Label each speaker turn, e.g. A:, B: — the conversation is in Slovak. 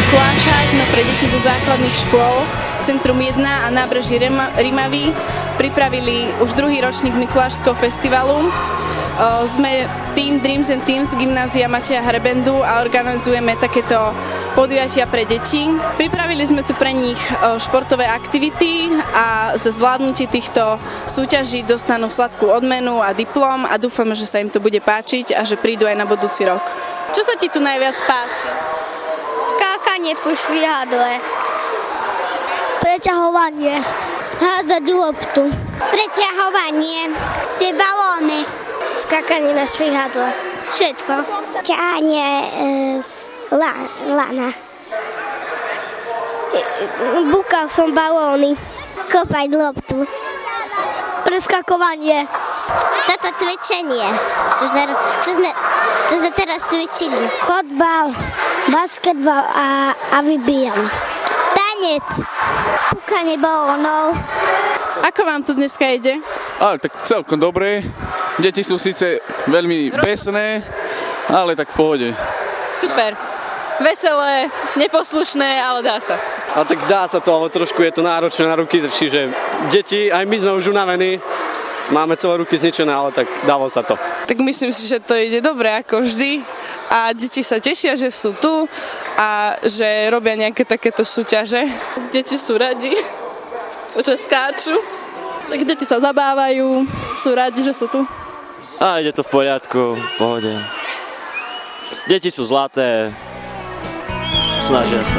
A: Mikuláša sme pre deti zo základných škôl Centrum 1 a nábreží Rimavy pripravili už druhý ročník Mikulášskeho festivalu. Sme tým Dreams and Teams z gymnázia Mateja Hrebendu a organizujeme takéto podujatia pre deti. Pripravili sme tu pre nich športové aktivity a za zvládnutie týchto súťaží dostanú sladkú odmenu a diplom a dúfame, že sa im to bude páčiť a že prídu aj na budúci rok. Čo sa ti tu najviac páči?
B: Skákanie po švihadle. Preťahovanie. Hádať loptu. Preťahovanie. Tie balóny. Skákanie na švihadle. Všetko. Ťahanie lana. Búkal som balóny. Kopať loptu. Preskakovanie. Toto cvičenie, čo sme teraz cvičili. Fotbal, basketbal a vybíjam. Tanec, púkanie balónov.
A: Ako vám tu dneska ide?
C: Tak celkom dobre. Deti sú síce veľmi besné, ale tak v pohode.
D: Super. Veselé, neposlušné, ale dá sa.
E: A tak dá sa to, ale trošku je to náročné na ruky, čiže deti, aj my sme už unavení. Máme celé ruky zničené, ale tak dalo sa to.
F: Tak myslím si, že to ide dobre ako vždy a deti sa tešia, že sú tu a že robia nejaké takéto súťaže.
D: Deti sú radi, že skáču. Tak deti sa zabávajú, sú radi, že sú tu.
E: A ide to v poriadku, v pohode. Deti sú zlaté, snažia sa.